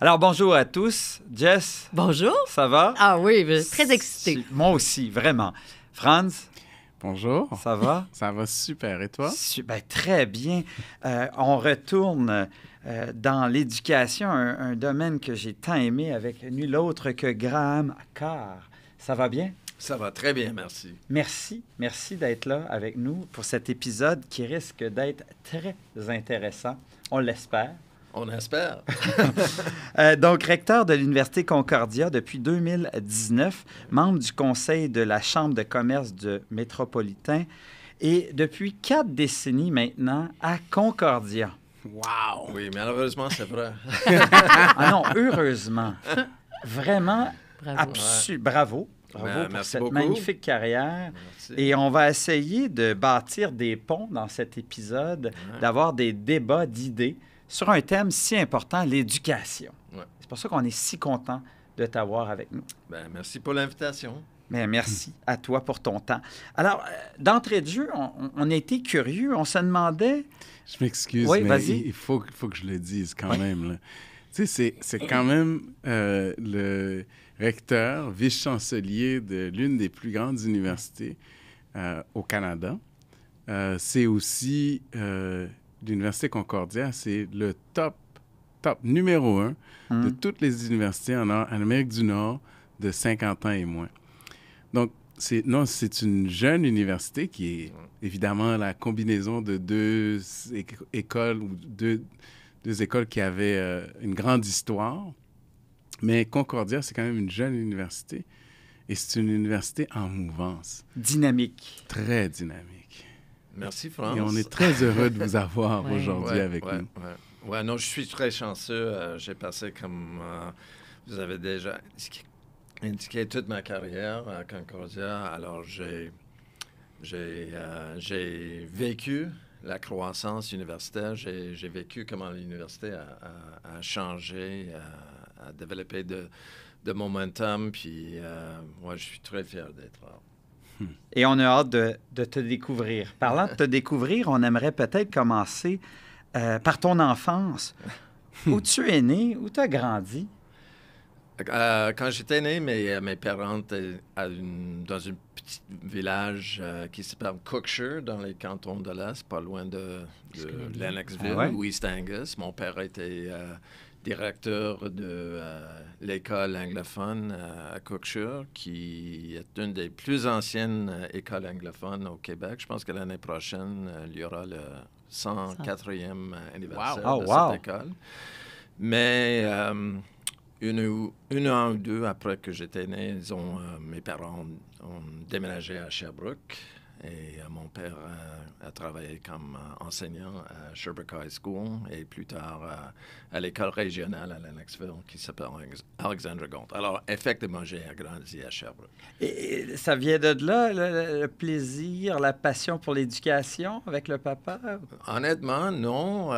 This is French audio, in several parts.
Alors, bonjour à tous. Jess. Bonjour. Ça va? Ah oui, très excitée. Moi aussi, vraiment. Franz. Bonjour. Ça va? Ça va super. Et toi? Ben, très bien. On retourne dans l'éducation, un domaine que j'ai tant aimé avec nul autre que Graham Carr. Ça va bien? Ça va très bien, merci. Merci d'être là avec nous pour cet épisode qui risque d'être très intéressant. On l'espère. On espère. Donc, recteur de l'Université Concordia depuis 2019, membre du conseil de la Chambre de commerce de métropolitain et depuis 4 décennies maintenant à Concordia. Wow! Oui, malheureusement, c'est vrai. Ah non, heureusement. Vraiment, bravo. Bravo pour cette magnifique carrière. Merci. Et on va essayer de bâtir des ponts dans cet épisode, d'avoir des débats d'idées sur un thème si important, l'éducation. Ouais. C'est pour ça qu'on est si content de t'avoir avec nous. Ben, merci pour l'invitation. Mais merci à toi pour ton temps. Alors, d'entrée de jeu, on a été curieux. On se demandait... Je m'excuse, oui, mais il faut que je le dise quand même. Là. Tu sais, c'est quand même le recteur, vice-chancelier de l'une des plus grandes universités au Canada. C'est aussi... l'Université Concordia, c'est le top numéro 1 de toutes les universités en Amérique du Nord de 50 ans et moins. Donc, c'est une jeune université qui est évidemment la combinaison de deux écoles ou deux écoles qui avaient une grande histoire. Mais Concordia, c'est quand même une jeune université et c'est une université en mouvance. Dynamique. Très dynamique. Merci, France. Et on est très heureux de vous avoir aujourd'hui avec nous. Oui, non, je suis très chanceux. J'ai passé, comme vous avez déjà indiqué, toute ma carrière à Concordia. Alors, j'ai vécu la croissance universitaire. J'ai vécu comment l'université a changé, a développé de momentum. Puis, moi, je suis très fier d'être là. Et on a hâte de te découvrir. Parlant de te découvrir, on aimerait peut-être commencer par ton enfance. Où tu es né, où tu as grandi? Quand j'étais né, mes parents étaient dans un petit village qui s'appelle Cookshire, dans les cantons de l'Est, pas loin de Lennoxville ou East Angus. Mon père était directeur de l'école anglophone à Cookshire, qui est une des plus anciennes écoles anglophones au Québec. Je pense que l'année prochaine, il y aura le 104e anniversaire de cette école. Mais un an ou deux après que j'étais né, mes parents ont déménagé à Sherbrooke. Et mon père a travaillé comme enseignant à Sherbrooke High School et plus tard à l'école régionale à Lennoxville qui s'appelle Alexandra Galt. Alors, effectivement, j'ai grandi à Sherbrooke. Et ça vient de là, le plaisir, la passion pour l'éducation avec le papa? Honnêtement, non.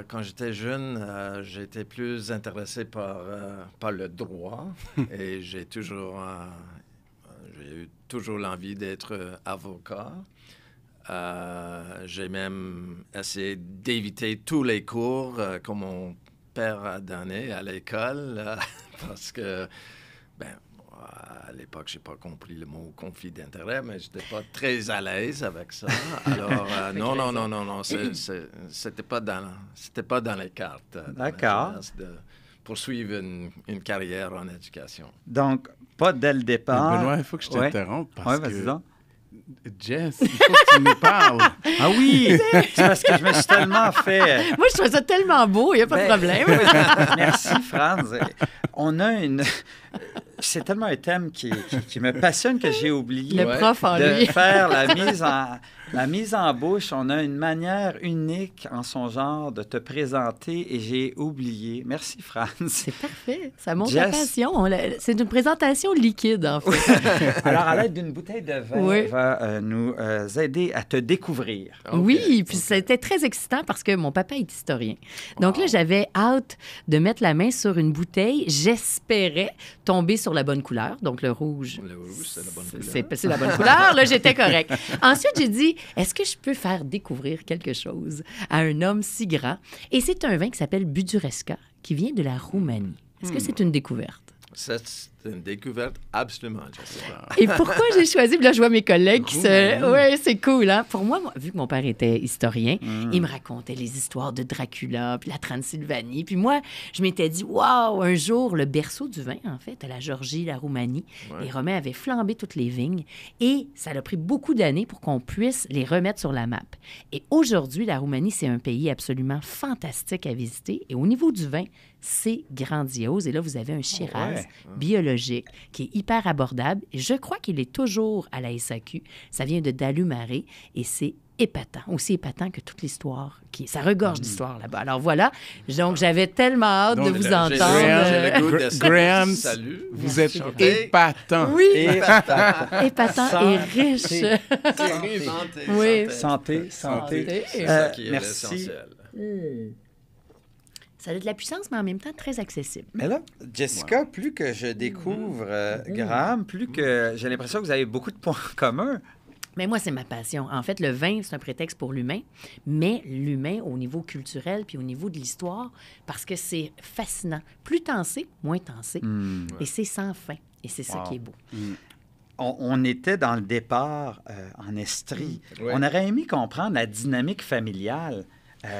Quand j'étais jeune, j'étais plus intéressé par le droit et j'ai eu toujours l'envie d'être avocat. J'ai même essayé d'éviter tous les cours que mon père a donnés à l'école parce que, à l'époque, je n'ai pas compris le mot conflit d'intérêt, mais je n'étais pas très à l'aise avec ça. Alors, non, c'était pas dans les cartes. D'accord. De poursuivre une carrière en éducation. Donc, pas dès le départ. Benoît, il faut que je t'interrompe parce que... vas-y. Jess, il faut que tu nous parles. Ah oui! C'est parce que je me suis tellement fait... Moi, je trouve ça tellement beau, il n'y a pas de problème. Merci, Franz. On a c'est tellement un thème qui me passionne que j'ai oublié Le prof en de lui. faire la mise en bouche. On a une manière unique en son genre de te présenter et j'ai oublié. Merci, Franz. C'est parfait. Ça montre la passion. C'est une présentation liquide, en fait. Alors, à l'aide d'une bouteille de vin, on va nous aider à te découvrir. Okay. Oui, puis c'était très excitant parce que mon papa est historien. Donc là, j'avais hâte de mettre la main sur une bouteille. J'espérais tomber sur la bonne couleur. Donc, le rouge, le rouge, c'est la bonne couleur. C'est la bonne couleur. Là, j'étais correct. Ensuite, j'ai dit, est-ce que je peux faire découvrir quelque chose à un homme si grand? Et c'est un vin qui s'appelle Buduresca, qui vient de la Roumanie. Est-ce que c'est une découverte? C'est une découverte, absolument, Jessica. Et pourquoi j'ai choisi, puis là, je vois mes collègues qui se... Oui, c'est cool, hein? Pour moi, vu que mon père était historien, il me racontait les histoires de Dracula, puis la Transylvanie. Puis moi, je m'étais dit, waouh, un jour, le berceau du vin, en fait, à la Géorgie, la Roumanie, les Romains avaient flambé toutes les vignes et ça a pris beaucoup d'années pour qu'on puisse les remettre sur la map. Et aujourd'hui, la Roumanie, c'est un pays absolument fantastique à visiter. Et au niveau du vin, c'est grandiose. Et là, vous avez un Shiraz biologique qui est hyper abordable. Et je crois qu'il est toujours à la SAQ. Ça vient de Dalumaré et c'est épatant. Aussi épatant que toute l'histoire. Ça regorge d'histoire là-bas. Alors voilà. Donc, j'avais tellement hâte de vous entendre. J'ai le goût de Graham, salut. vous êtes épatant. Oui. Épatant et riche. Santé. C'est ça qui est merci. l'essentiel. Ça a de la puissance, mais en même temps très accessible. Mais là, Jessica, plus que je découvre Graham, plus que j'ai l'impression que vous avez beaucoup de points communs. Mais moi, c'est ma passion. En fait, le vin, c'est un prétexte pour l'humain, mais l'humain au niveau culturel puis au niveau de l'histoire, parce que c'est fascinant. Plus t'en sais, moins t'en sais. Et c'est sans fin. Et c'est ça qui est beau. On était dans le départ en Estrie. Oui. On aurait aimé comprendre la dynamique familiale.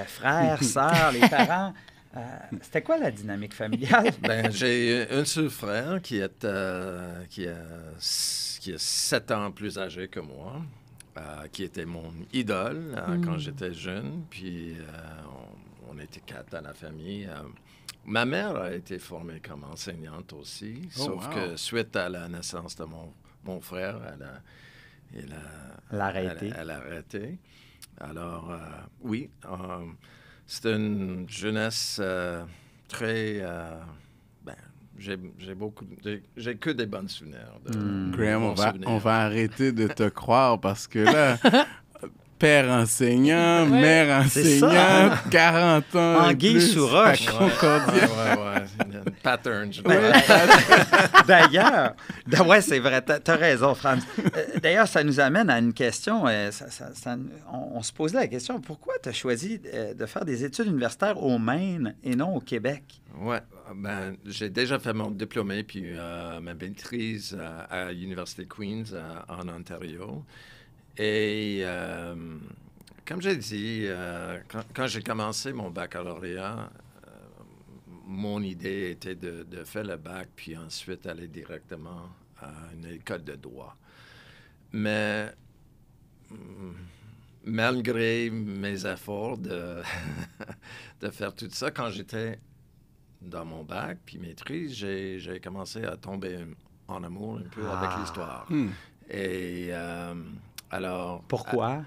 Frères, sœurs, les parents. C'était quoi la dynamique familiale? Ben, j'ai un seul frère qui est 7 ans plus âgé que moi, qui était mon idole quand j'étais jeune. Puis on était 4 dans la famille. Ma mère a été formée comme enseignante aussi, sauf que suite à la naissance de mon frère, elle a arrêté. Alors, oui, c'était une jeunesse très... j'ai que des bons souvenirs. Graham, on va arrêter de te croire parce que là, père enseignant, mère enseignante, 40 ans. Anguille sous roche. Pattern. D'ailleurs, c'est vrai, t'as raison, Franz. D'ailleurs, ça nous amène à une question. On se posait la question, pourquoi tu as choisi de faire des études universitaires au Maine et non au Québec? Oui, j'ai déjà fait mon diplômé puis ma maîtrise à l'Université Queen's en Ontario. Et comme j'ai dit, quand j'ai commencé mon baccalauréat, mon idée était de faire le bac, puis ensuite aller directement à une école de droit. Mais malgré mes efforts de faire tout ça, quand j'étais dans mon bac, puis maîtrise, j'ai commencé à tomber en amour un peu avec l'histoire. Et... alors, pourquoi?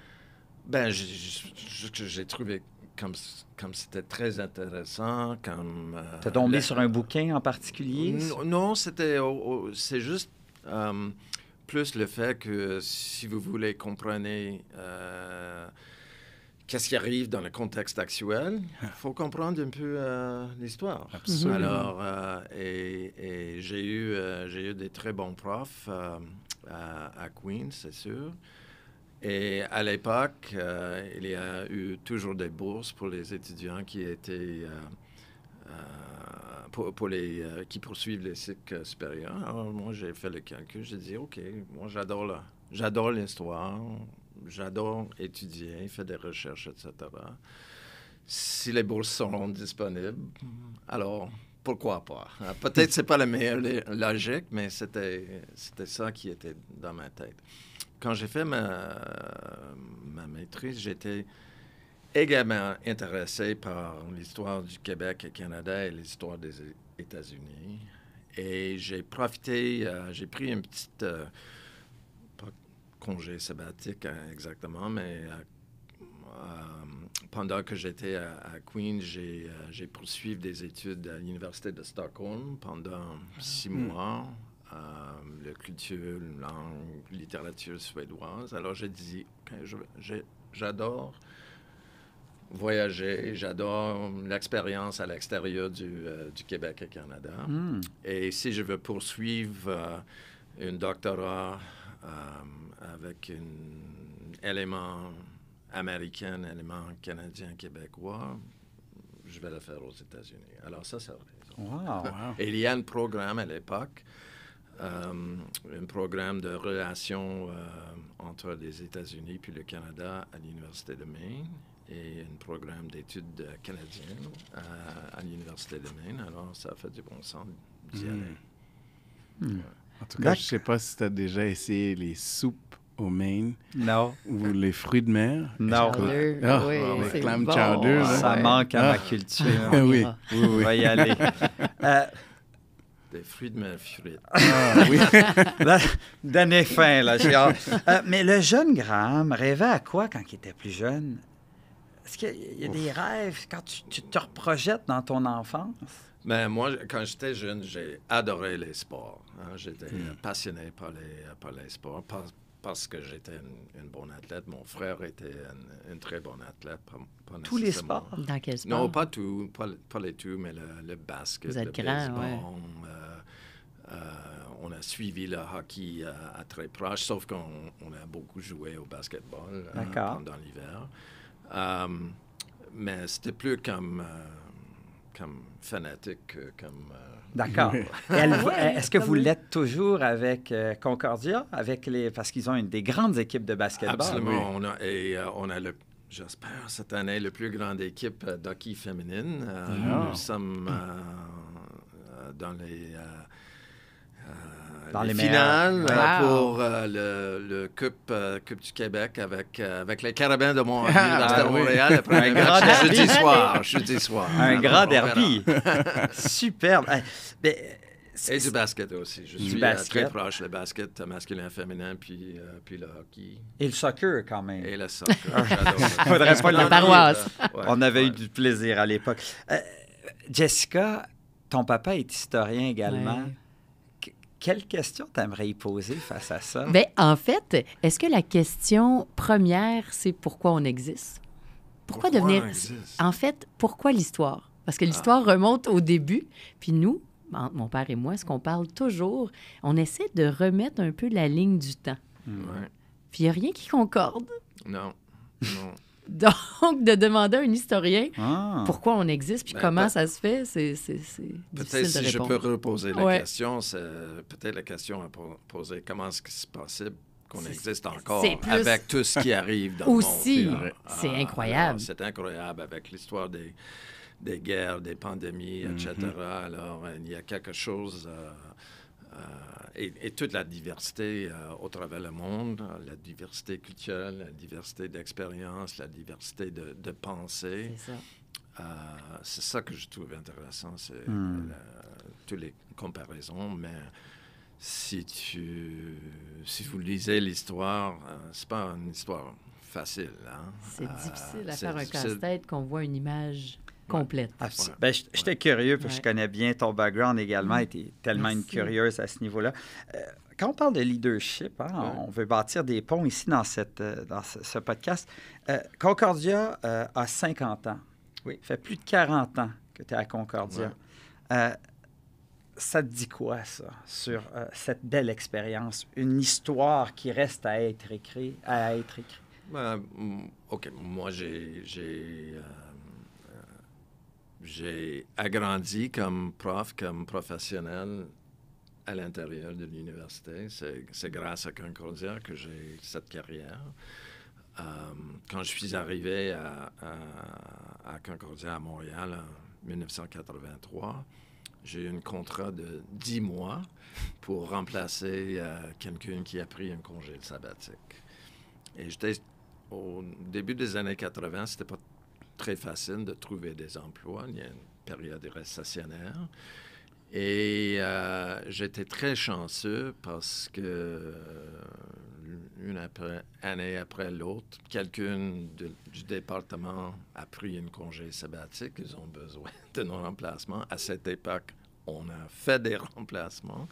J'ai trouvé comme c'était très intéressant. Tu as tombé sur un bouquin en particulier? Non, c'est juste plus le fait que si vous voulez comprendre qu'est-ce qui arrive dans le contexte actuel, il faut comprendre un peu l'histoire. Absolument. Alors, et j'ai eu des très bons profs à Queen's, c'est sûr. Et à l'époque, il y a eu toujours des bourses pour les étudiants qui étaient qui poursuivent les cycles supérieurs. Alors moi, j'ai fait le calcul. J'ai dit, OK, moi, j'adore l'histoire, j'adore étudier, faire des recherches, etc. Si les bourses seront disponibles, alors pourquoi pas? Peut-être c'est pas la meilleure logique, mais c'était ça qui était dans ma tête. Quand j'ai fait ma maîtrise, j'étais également intéressé par l'histoire du Québec et Canada et l'histoire des États-Unis. Et j'ai profité, j'ai pris un petit, pas congé sabbatique exactement, mais pendant que j'étais à Queen's, j'ai poursuivi des études à l'Université de Stockholm pendant 6 mois. La culture, langue, littérature suédoise. Alors, j'ai dit, j'adore voyager, j'adore l'expérience à l'extérieur du Québec et Canada. Et si je veux poursuivre un doctorat avec un élément américain, un élément canadien, québécois, je vais le faire aux États-Unis. Alors, ça, c'est la raison. Wow. Et il y a un programme à l'époque, un programme de relations entre les États-Unis puis le Canada à l'Université de Maine et un programme d'études canadiennes à l'Université de Maine. Alors, ça fait du bon sens d'y aller. En tout cas, je ne sais pas si tu as déjà essayé les soupes au Maine Non. ou les fruits de mer. Non. Chowder, Ah, oui, les c'est clam bon. chowder, là. Ça Ouais. manque à ma culture. On Oui, ira. oui, On oui. va y aller. Des fruits de mer frites. Ah, oui. Donnez fin, là. Mais le jeune Graham rêvait à quoi quand il était plus jeune? Est-ce qu'il y a des rêves quand tu te reprojettes dans ton enfance? Ben, moi, quand j'étais jeune, j'ai adoré les sports. Hein. J'étais passionné par les sports parce que j'étais une bonne athlète. Mon frère était une très bonne athlète. Pas Tous les nécessairement. sports? Dans quel sport? Non, pas tout, pas les tout, mais le basket, Vous êtes le grand, baseball. ouais. On a suivi le hockey à très proche, sauf qu'on a beaucoup joué au basketball pendant l'hiver. Mais c'était plus comme fanatique que comme... D'accord. Est-ce que vous l'êtes toujours avec Concordia, parce qu'ils ont des grandes équipes de basketball? Absolument. On a j'espère, cette année, la plus grande équipe d'hockey féminine. Nous sommes dans les finales pour le Coupe du Québec avec les Carabins de l'Université de Montréal. Après un grand jeudi soir. Un grand derby. Superbe. Et du basket aussi. Je suis très proche, le basket masculin, féminin, puis le hockey. Et le soccer, quand même. Et le soccer, j'adore. Faudrait pas la paroisse. On avait eu du plaisir à l'époque. Jessica, ton papa est historien également. Ouais. Quelle question t'aimerais y poser face à ça? Bien, en fait, est-ce que la question première, c'est pourquoi on existe? Pourquoi devenir... on existe? En fait, pourquoi l'histoire? Parce que l'histoire remonte au début, puis nous, mon père et moi, ce qu'on parle toujours, on essaie de remettre un peu la ligne du temps. Ouais. Puis il n'y a rien qui concorde. Non. Donc, de demander à un historien pourquoi on existe puis Ben, comment ça se fait, c'est difficile Peut-être de si je répondre. peux reposer la Ouais. question, c'est peut-être la question à poser, comment est-ce que c'est possible qu'on existe encore c'est plus- avec tout ce qui arrive dans Aussi, le monde? c'est incroyable. Alors, c'est incroyable avec l'histoire des guerres, des pandémies, etc. Alors, il y a quelque chose... et toute la diversité au travers le monde, la diversité culturelle, la diversité d'expérience, la diversité de pensée. C'est ça. C'est ça que je trouve intéressant, c'est toutes les comparaisons, mais si vous lisez l'histoire, c'est pas une histoire facile. Hein? C'est difficile à c'est faire un difficile. casse-tête qu'on voit une image complète. Absolument. Ben, j'étais curieux, puis je Ouais. connais bien ton background également, et tu es tellement une Merci. curieuse à ce niveau-là. Quand on parle de leadership, on veut bâtir des ponts ici dans ce podcast. Concordia a 50 ans. Oui. Ça fait plus de 40 ans que tu es à Concordia. Ouais. Ça te dit quoi, ça, sur cette belle expérience? Une histoire qui reste à être écrite? OK. Moi, j'ai agrandi comme prof, comme professionnel à l'intérieur de l'université. C'est grâce à Concordia que j'ai cette carrière. Quand je suis arrivé à Concordia, à Montréal, en 1983, j'ai eu un contrat de 10 mois pour remplacer quelqu'un qui a pris un congé sabbatique. Et au début des années 80, c'était pas très facile de trouver des emplois. Il y a une période récessionnaire. Et j'étais très chanceux parce que année après l'autre, quelqu'un du département a pris un congé sabbatique. Ils ont besoin de nos remplacements. À cette époque, on a fait des remplacements.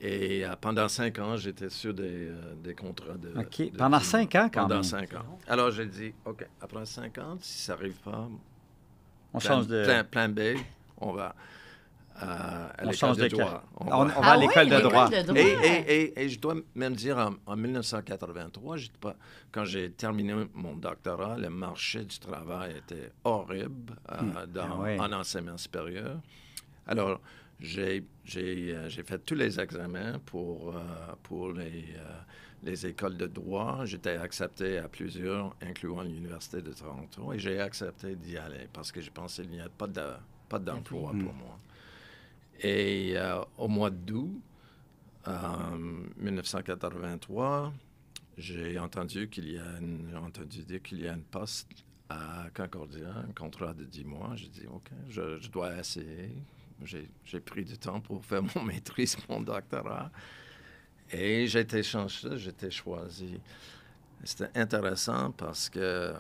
Et pendant 5 ans, j'étais sur des contrats de... OK. Pendant 5 ans, quand pendant même. 5 ans. Alors, j'ai dit, OK, après 5 ans, si ça n'arrive pas, On change de... plan B, on va à On l'école change de de droit. On va à l'école de droit. Et je dois même dire, en 1983, quand j'ai terminé mon doctorat, le marché du travail était horrible en enseignement supérieur. Alors, j'ai fait tous les examens pour les écoles de droit. J'étais accepté à plusieurs, incluant l'Université de Toronto, et j'ai accepté d'y aller parce que je pensais qu'il n'y a pas d'emploi pour moi. Et au mois d'août 1983, j'ai entendu dire qu'il y a une poste à Concordia, un contrat de 10 mois. J'ai dit, OK, je dois essayer. J'ai pris du temps pour faire mon maîtrise, mon doctorat. Et j'ai été chanceux, j'ai été choisi. C'était intéressant parce que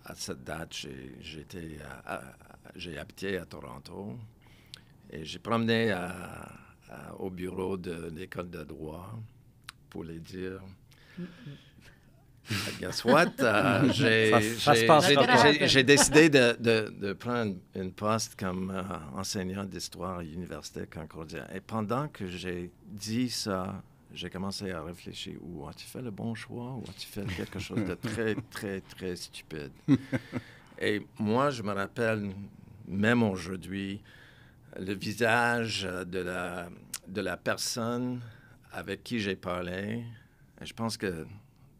à cette date, j'ai habité à Toronto et j'ai promené au bureau de l'école de droit pour les dire... Guess what? J'ai décidé de prendre une poste comme enseignant d'histoire à l'Université Concordia. Et pendant que j'ai dit ça, j'ai commencé à réfléchir. Ou as-tu fait le bon choix ou as-tu fait quelque chose de très, très, très stupide? Et moi, je me rappelle, même aujourd'hui, le visage de la personne avec qui j'ai parlé. Et je pense que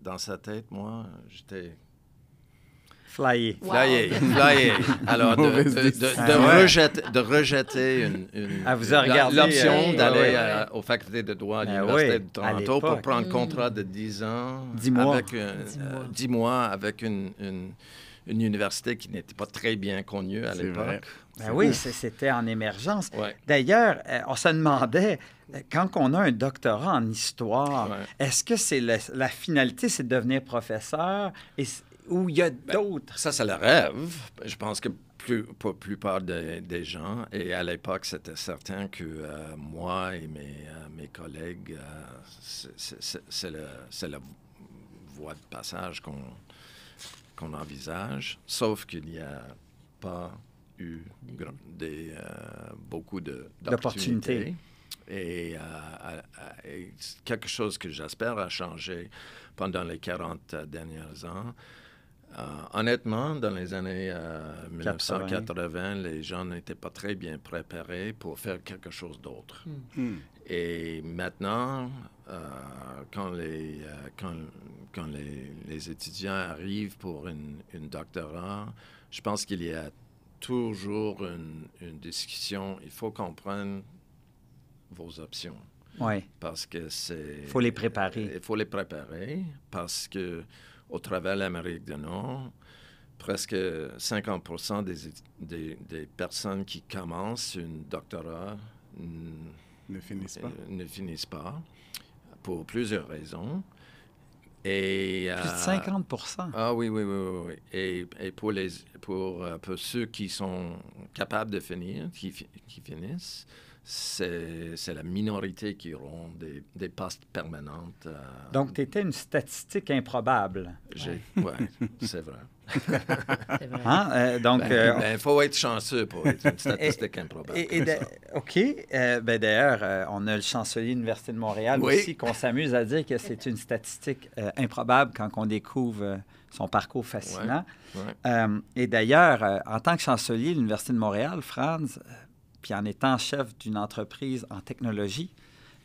dans sa tête, moi, j'étais... Flyé. Wow. Flyé. Alors, de rejeter l'option d'aller aux facultés de droit à l'Université de Toronto pour prendre un contrat de 10 ans. 10 mois. Avec 10 mois avec une université qui n'était pas très bien connue à l'époque. Ben oui, c'était en émergence. Ouais. D'ailleurs, on se demandait, quand on a un doctorat en histoire, est-ce que c'est la finalité, c'est de devenir professeur ou il y a d'autres? Ça, c'est le rêve. Je pense que pour la plupart des gens, et à l'époque, c'était certain que moi et mes collègues, c'est la voie de passage qu'on envisage, sauf qu'il n'y a pas eu beaucoup d'opportunités. Et quelque chose que j'espère a changé pendant les 40 dernières ans. Honnêtement, dans les années 1980, les gens n'étaient pas très bien préparés pour faire quelque chose d'autre. Et maintenant, quand les étudiants arrivent pour une doctorat, je pense qu'il y a toujours une discussion. Il faut comprendre vos options. Oui. Parce que il faut les préparer. Il faut les préparer parce que au travers de l'Amérique du Nord, presque 50% des personnes qui commencent un doctorat ne finissent pas pour plusieurs raisons. Et, plus de 50%. Ah oui. Et pour ceux qui sont capables de finir, qui finissent, c'est la minorité qui auront des postes permanentes. Donc, tu étais une statistique improbable. Oui, c'est vrai. C'est vrai. Hein? Donc, il faut être chanceux pour être une statistique improbable. OK. D'ailleurs, on a le chancelier de l'Université de Montréal aussi qu'on s'amuse à dire que c'est une statistique improbable quand on découvre son parcours fascinant. Ouais. Et d'ailleurs, en tant que chancelier de l'Université de Montréal, Franz, puis en étant chef d'une entreprise en technologie,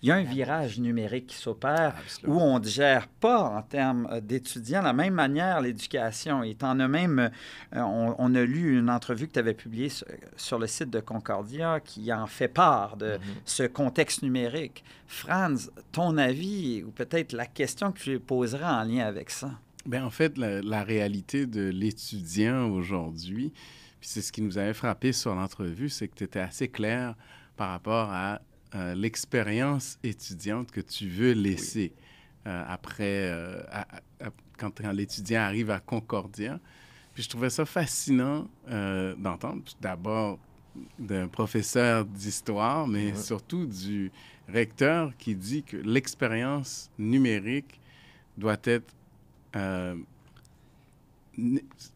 il y a un virage numérique qui s'opère où on ne gère pas en termes d'étudiants de la même manière l'éducation. Et t'en as même, on a lu une entrevue que tu avais publiée sur le site de Concordia qui en fait part de ce contexte numérique. Franz, ton avis ou peut-être la question que tu lui poserais en lien avec ça? Bien, en fait, la réalité de l'étudiant aujourd'hui, puis c'est ce qui nous avait frappé sur l'entrevue, c'est que tu étais assez clair par rapport à l'expérience étudiante que tu veux laisser après, quand l'étudiant arrive à Concordia. Puis je trouvais ça fascinant d'entendre, d'abord d'un professeur d'histoire, mais surtout du recteur qui dit que l'expérience numérique doit être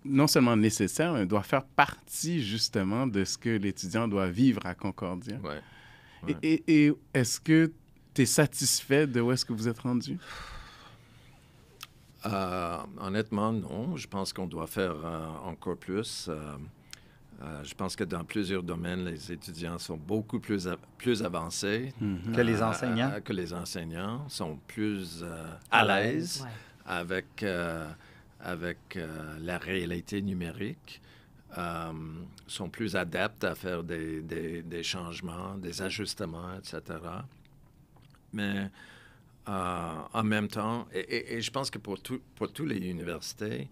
non seulement nécessaire, mais doit faire partie justement de ce que l'étudiant doit vivre à Concordia. Ouais. Et est-ce que tu es satisfait de où est-ce que vous êtes rendu? Honnêtement, non. Je pense qu'on doit faire encore plus. Je pense que dans plusieurs domaines, les étudiants sont beaucoup plus avancés Que les enseignants. que les enseignants sont plus à l'aise Ouais. avec la réalité numérique, sont plus adeptes à faire des changements, des ajustements, etc. Mais en même temps, et je pense que pour toutes les universités,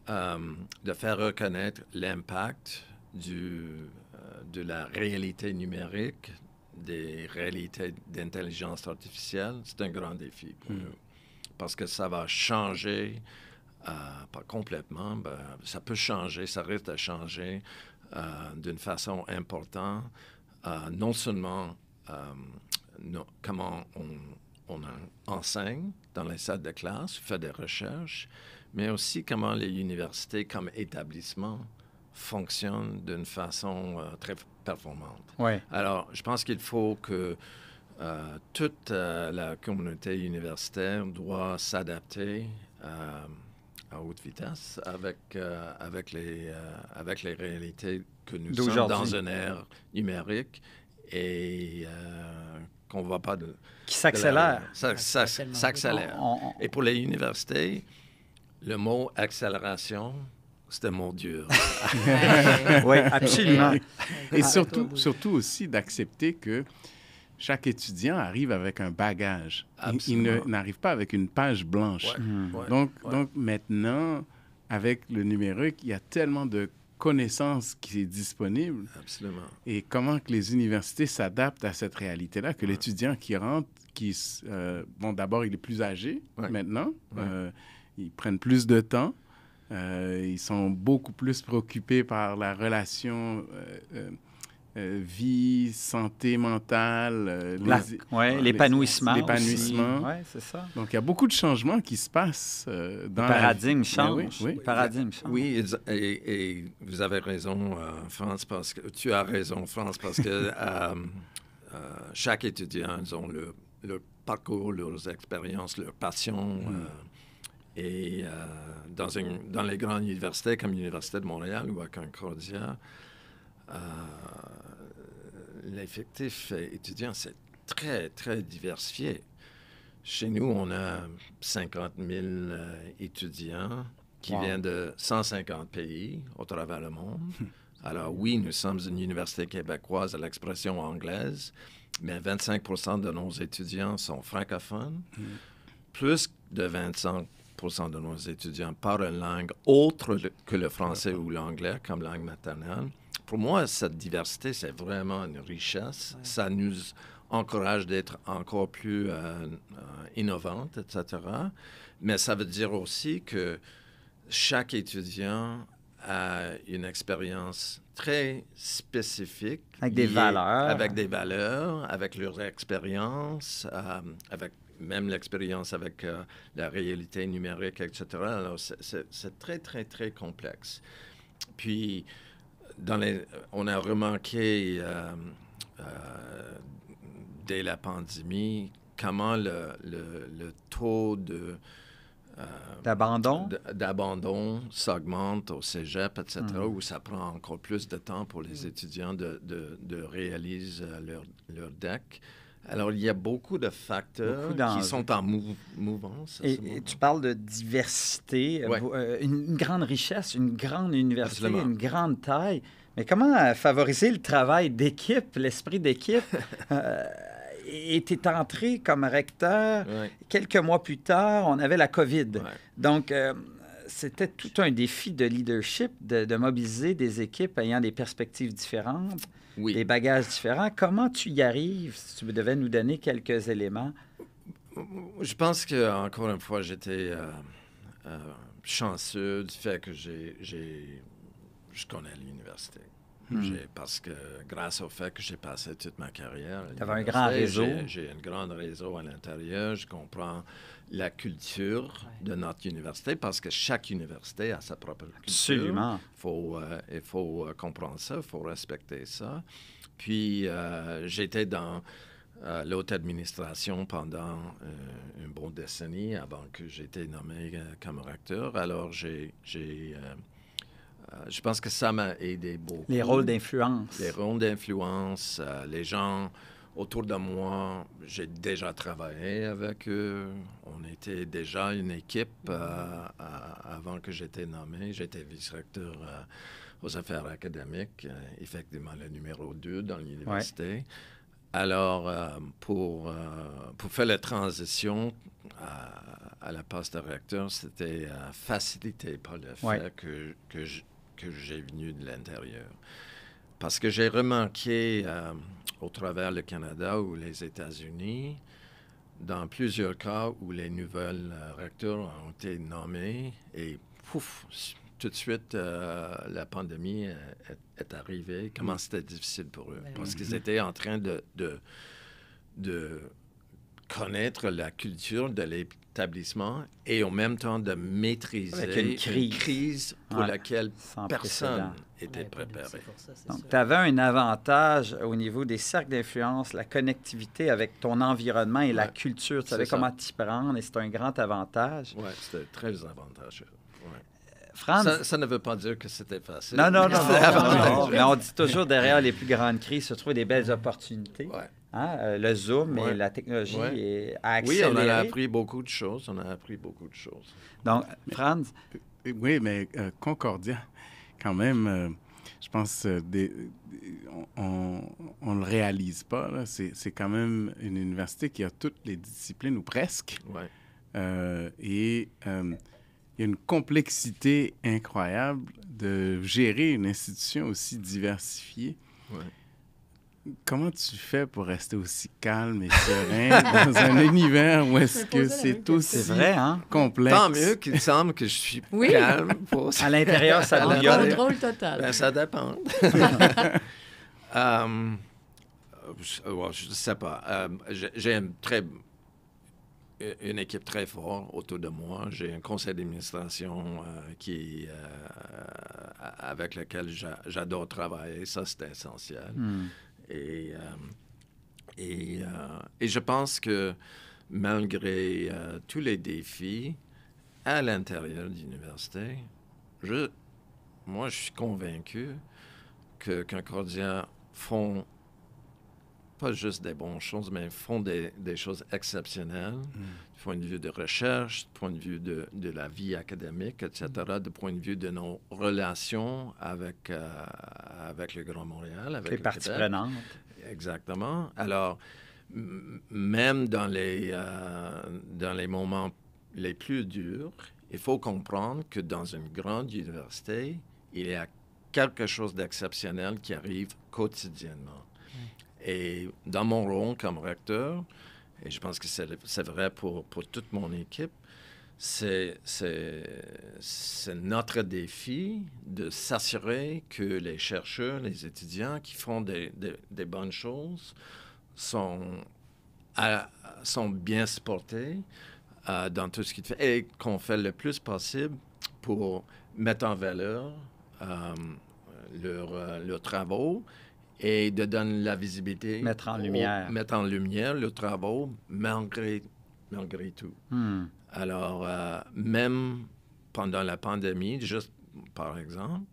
de faire reconnaître l'impact de la réalité numérique, des réalités d'intelligence artificielle, c'est un grand défi pour nous. Parce que ça va changer, pas complètement, ça peut changer, ça risque de changer d'une façon importante, non seulement comment on enseigne dans les salles de classe, fait des recherches, mais aussi comment les universités comme établissement fonctionnent d'une façon très performante. Ouais. Alors, je pense qu'il faut que toute la communauté universitaire doit s'adapter à haute vitesse avec les réalités que nous sommes dans une ère numérique et qu'on ne va pas de... Qui s'accélère. Ça s'accélère. Et pour les universités, le mot accélération, c'est un mot dur. Oui, absolument. Et surtout aussi d'accepter que chaque étudiant arrive avec un bagage. Il n'arrive pas avec une page blanche. Ouais. Donc maintenant, avec le numérique, il y a tellement de connaissances qui est disponible. Absolument. Et comment que les universités s'adaptent à cette réalité-là, que l'étudiant qui rentre, d'abord, il est plus âgé maintenant. Ils prennent plus de temps. Ils sont beaucoup plus préoccupés par la relation vie, santé mentale, l'épanouissement. L'épanouissement. Oui, c'est ça. Donc, il y a beaucoup de changements qui se passent dans le paradigme change. Oui. Le paradigme change. Oui, et vous avez raison, France, parce que tu as raison, France, parce que chaque étudiant, ils ont leur parcours, leurs expériences, leurs passions. Et dans les grandes universités comme l'Université de Montréal ou à Concordia, l'effectif étudiant, c'est très, très diversifié. Chez nous, on a 50 000 étudiants qui viennent de 150 pays au travers le monde. Alors oui, nous sommes une université québécoise à l'expression anglaise, mais 25 % de nos étudiants sont francophones. Plus de 25 % de nos étudiants parlent une langue autre que le français ou l'anglais comme langue maternelle. Pour moi, cette diversité, c'est vraiment une richesse. Ouais. Ça nous encourage d'être encore plus innovantes, etc. Mais ça veut dire aussi que chaque étudiant a une expérience très spécifique. Avec des valeurs. Avec des valeurs, avec leur expérience, avec même l'expérience avec la réalité numérique, etc. Alors, c'est très, très, très complexe. Puis, on a remarqué dès la pandémie comment le taux d'abandon s'augmente au cégep, etc., où ça prend encore plus de temps pour les étudiants de réaliser leur DEC. Alors, il y a beaucoup de facteurs qui sont en mouvance. Et tu parles de diversité, une grande richesse, une grande université, absolument, une grande taille. Mais comment favoriser le travail d'équipe, l'esprit d'équipe? Et tu es entré comme recteur. Quelques mois plus tard, on avait la COVID. Donc, c'était tout un défi de leadership, de mobiliser des équipes ayant des perspectives différentes, des bagages différents. Comment tu y arrives, si tu devais nous donner quelques éléments? Je pense que encore une fois, j'étais chanceux du fait que je connais l'université. Parce que grâce au fait que j'ai passé toute ma carrière, tu avais un grand réseau. J'ai un grand réseau à l'intérieur. Je comprends la culture de notre université parce que chaque université a sa propre culture. Absolument. Il faut comprendre ça, il faut respecter ça. Puis, j'étais dans l'haute administration pendant une bonne décennie avant que j'ai été nommé comme recteur. Alors, j'ai je pense que ça m'a aidé beaucoup. Les rôles d'influence. Les rôles d'influence, les gens autour de moi, j'ai déjà travaillé avec eux. On était déjà une équipe avant que j'étais nommé. J'étais vice-recteur aux affaires académiques, effectivement le numéro 2 dans l'université. Ouais. Alors, pour faire la transition à la poste de recteur, c'était facilité par le fait que j'ai venu de l'intérieur. Parce que j'ai remarqué au travers le Canada ou les États-Unis, dans plusieurs cas où les nouvelles recteurs ont été nommés et pouf, tout de suite, la pandémie est arrivée. Comment c'était difficile pour eux? Parce qu'ils étaient en train de connaître la culture de l'établissement et en même temps de maîtriser une crise pour laquelle personne n'était préparé. Donc, tu avais un avantage au niveau des cercles d'influence, la connectivité avec ton environnement et la culture. Tu savais comment t'y prendre et c'est un grand avantage. Oui, c'était très avantageux. Ouais. Franz, ça ne veut pas dire que c'était facile. Non. Mais on dit toujours derrière les plus grandes crises se trouvent des belles opportunités. Ouais. Hein? Le Zoom et la technologie a accéléré. Oui, on a appris beaucoup de choses. Donc, Franz? Oui, mais Concordia, quand même, je pense on ne le réalise pas. Là. C'est quand même une université qui a toutes les disciplines, ou presque. Ouais. Et il y a une complexité incroyable de gérer une institution aussi diversifiée. Ouais. Comment tu fais pour rester aussi calme et serein dans un univers où est-ce que c'est aussi complexe? Tant mieux qu'il semble que je suis calme. À l'intérieur, ça bouillonne. Un contrôle total. Ben, ça dépend. Je ne sais pas. J'ai une équipe très forte autour de moi. J'ai un conseil d'administration avec lequel j'adore travailler. Ça, c'est essentiel. Et je pense que malgré tous les défis à l'intérieur de l'université, moi, je suis convaincu que Concordia font pas juste des bonnes choses, mais font des choses exceptionnelles, du point de vue de recherche, du point de vue de la vie académique, etc., du point de vue de nos relations avec le Grand Montréal, avec les parties prenantes. Exactement. Alors, même dans les moments les plus durs, il faut comprendre que dans une grande université, il y a quelque chose d'exceptionnel qui arrive quotidiennement. Et dans mon rôle comme recteur, et je pense que c'est vrai pour toute mon équipe, c'est notre défi de s'assurer que les chercheurs, les étudiants qui font des bonnes choses sont bien supportés dans tout ce qu'ils font et qu'on fait le plus possible pour mettre en valeur leurs travaux et de donner la visibilité. Mettre en lumière leurs travaux malgré tout. Alors, même pendant la pandémie, juste par exemple,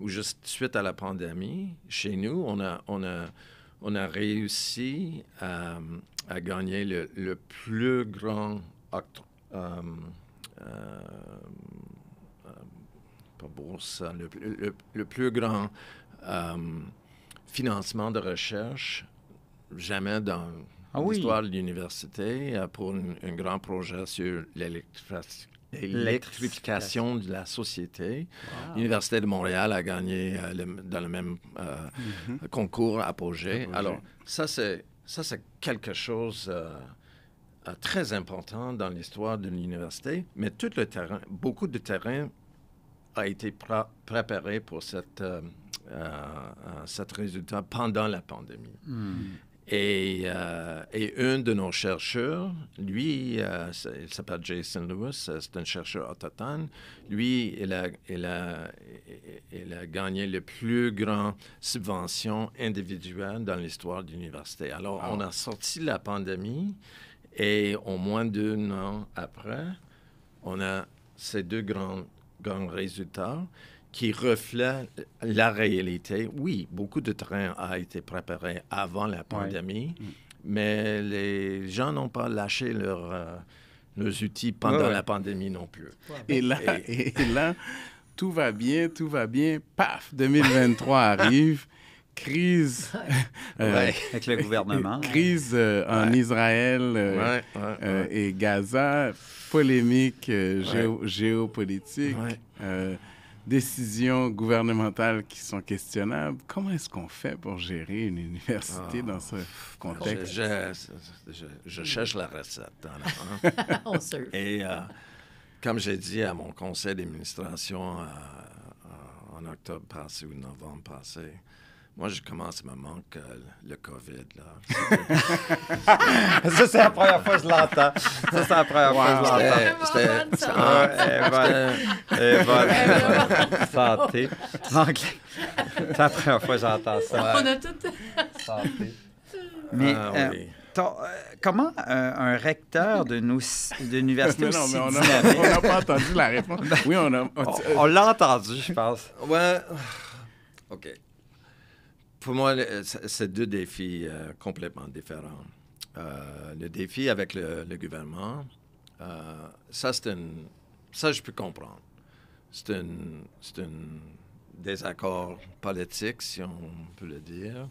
ou juste suite à la pandémie, chez nous, on a réussi à gagner le plus grand pas bourse, le plus grand financement de recherche jamais dans l'histoire de l'université pour un grand projet sur l'électrification de la société. Wow. L'Université de Montréal a gagné dans le même concours Apogée. Alors, ça, c'est quelque chose très important dans l'histoire de l'université, mais tout le terrain, beaucoup de terrain a été préparé pour cet résultat pendant la pandémie. Et un de nos chercheurs, lui, il s'appelle Jason Lewis, c'est un chercheur autochtone. Lui, il a gagné le plus grand subvention individuelle dans l'histoire de l'université. Alors, on a sorti la pandémie et au moins d'1 an après, on a ces deux grands résultats qui reflète la réalité. Oui, beaucoup de terrain a été préparé avant la pandémie, mais les gens n'ont pas lâché leurs outils pendant la pandémie non plus. Et là, tout va bien. Paf, 2023 arrive. Crise avec le gouvernement. Crise en Israël et Gaza, polémique géopolitique, décisions gouvernementales qui sont questionnables. Comment est-ce qu'on fait pour gérer une université dans ce contexte? Je cherche la recette. On surfe. Et comme j'ai dit à mon conseil d'administration en octobre passé ou novembre passé, moi, je commence à me manquer le COVID, là. Ça, c'est la première fois que je l'entends. Ça, c'est la première fois que je l'entends. Santé. Donc, c'est la première fois que j'entends ça. On a tout... Santé. Mais comment un recteur d'université aussi dynamique... On n'a pas entendu la réponse. Oui, on l'a entendu, je pense. Ouais. OK. Pour moi, c'est deux défis complètement différents. Le défi avec le gouvernement, ça, je peux comprendre. C'est un désaccord politique, si on peut le dire.